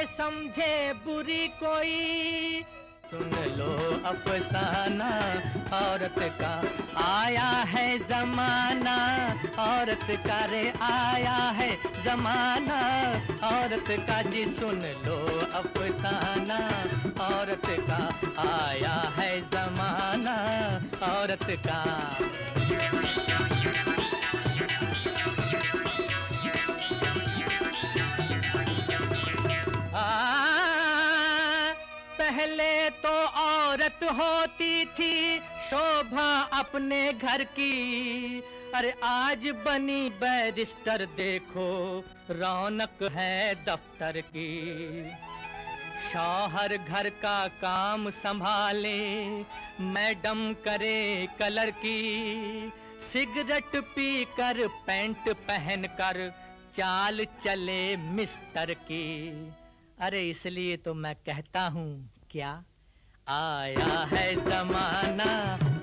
समझे बुरी कोई। सुन लो अफसाना औरत का, आया है जमाना औरत का रे, आया है जमाना औरत का जी। सुन लो अफसाना औरत का, आया है जमाना औरत का। पहले तो औरत होती थी शोभा अपने घर की, अरे आज बनी बैरिस्टर, देखो रौनक है दफ्तर की। शौहर घर का काम संभाले, मैडम करे कलर की, सिगरेट पी कर पैंट पहन कर चाल चले मिस्टर की। अरे इसलिए तो मैं कहता हूँ क्या, आया है जमाना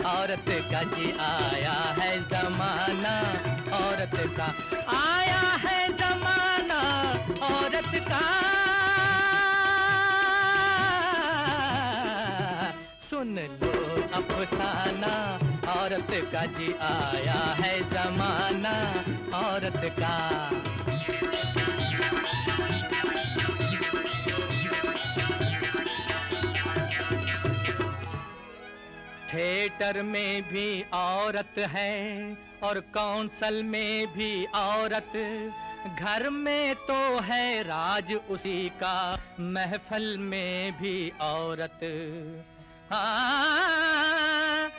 औरत का जी, आया है जमाना औरत का, आया है जमाना औरत का। सुन लो अफसाना औरत का जी, आया है जमाना औरत का। थिएटर में भी औरत है और कौंसल में भी औरत, घर में तो है राज उसी का, महफिल में भी औरत। हाँ,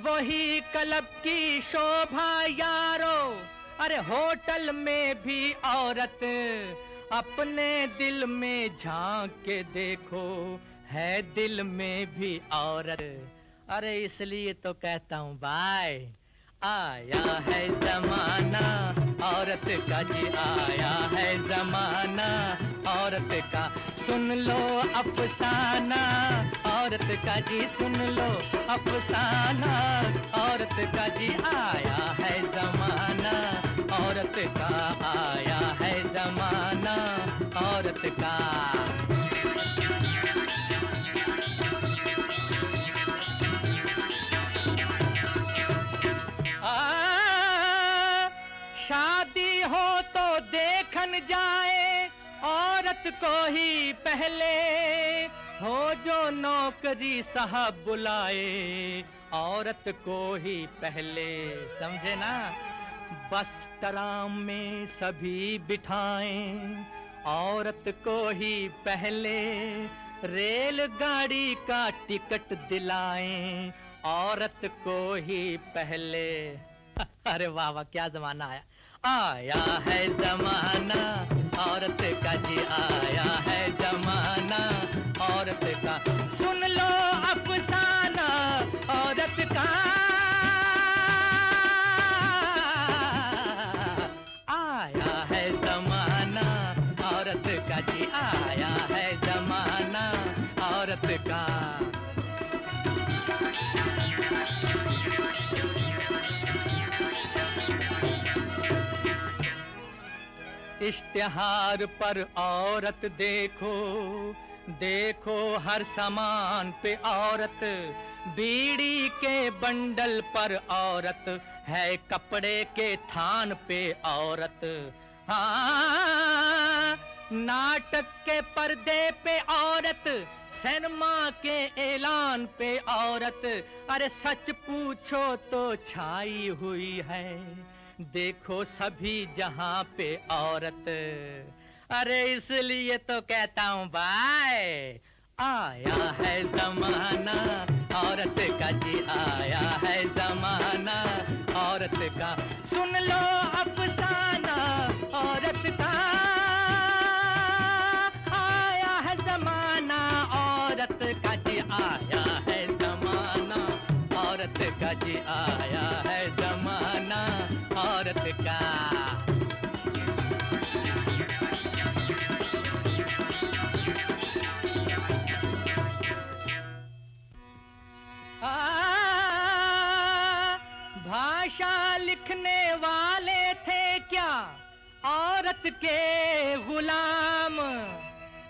वही क्लब की शोभा यारो, अरे होटल में भी औरत। अपने दिल में झांक के देखो, है दिल में भी औरत। अरे इसलिए तो कहता हूँ भाई, आया है जमाना औरत का जी, आया है जमाना औरत का। सुन लो अफसाना औरत का जी, सुन लो अफसाना औरत का जी, आया है जमाना औरत का, आया है जमाना औरत का। शादी हो तो देखन जाए औरत को ही पहले, हो जो नौकरी साहब बुलाए औरत को ही पहले, समझे ना। बस ट्राम में सभी बिठाएं औरत को ही पहले, रेलगाड़ी का टिकट दिलाएं औरत को ही पहले। अरे वाह वाह, क्या जमाना आया, आया है जमाना औरत का जी, आया है जमाना औरत का। सुन लो अफसाना औरत का, आया है जमाना औरत का जी, आया है जमाना औरत का। इश्तिहार पर औरत देखो, देखो हर सामान पे औरत, बीड़ी के बंडल पर औरत, है कपड़े के थान पे औरत। हाँ, नाटक के पर्दे पे औरत, सिनेमा के ऐलान पे औरत, अरे सच पूछो तो छाई हुई है, देखो सभी जहां पे औरत। अरे इसलिए तो कहता हूँ भाई, आया है जमाना औरत का जी, आया है जमाना औरत का। सुन लो अफसाना औरत का, आया है जमाना औरत का जी, आया है जमाना औरत का जी, आया है जमाना औरत का। भाषा लिखने वाले थे क्या औरत के गुलाम,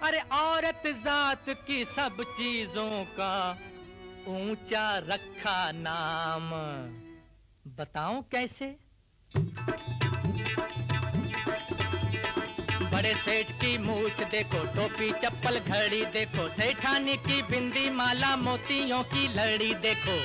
अरे औरत जात की सब चीजों का ऊंचा रखा नाम, बताऊं कैसे? बड़े सेठ की मूछ देखो, टोपी चप्पल घड़ी देखो, सेठानी की बिंदी माला मोतियों की लड़ी देखो।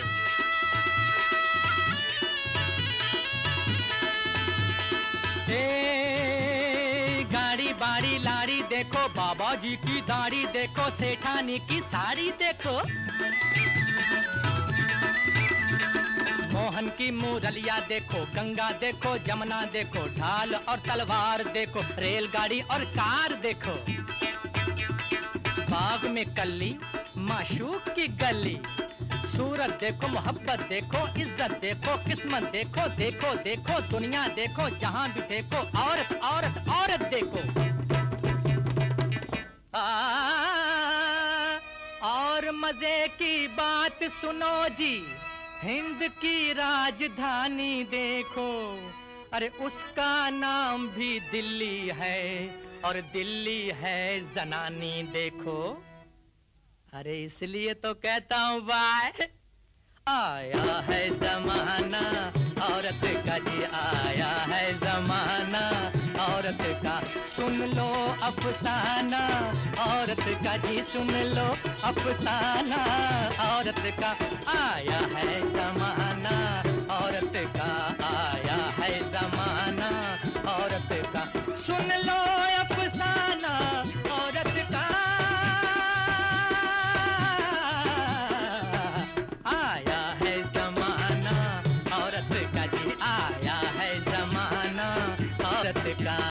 गाड़ी बाड़ी लाड़ी देखो, बाबा जी की दाढ़ी देखो, सेठानी की साड़ी देखो। मोहन की मुरलिया देखो, गंगा देखो, जमुना देखो, ढाल और तलवार देखो, रेलगाड़ी और कार देखो। बाग में कली, माशूक की गली, सूरत देखो, मोहब्बत देखो, इज्जत देखो, किस्मत देखो, देखो देखो दुनिया देखो, जहां भी देखो औरत औरत औरत देखो। और मजे की बात सुनो जी, हिंद की राजधानी देखो, अरे उसका नाम भी दिल्ली है, और दिल्ली है जनानी देखो। अरे इसलिए तो कहता हूँ बाय, आया है जमाना औरत का जी, आया है जमाना औरत का, सुन लो अफसाना औरत का जी, सुन लो अफसाना औरत का। आया है जमाना औरत का, आया है जमाना औरत का, सुन लो अफसाना औरत का। आया है जमाना औरत का जी, आया है जमाना औरत का।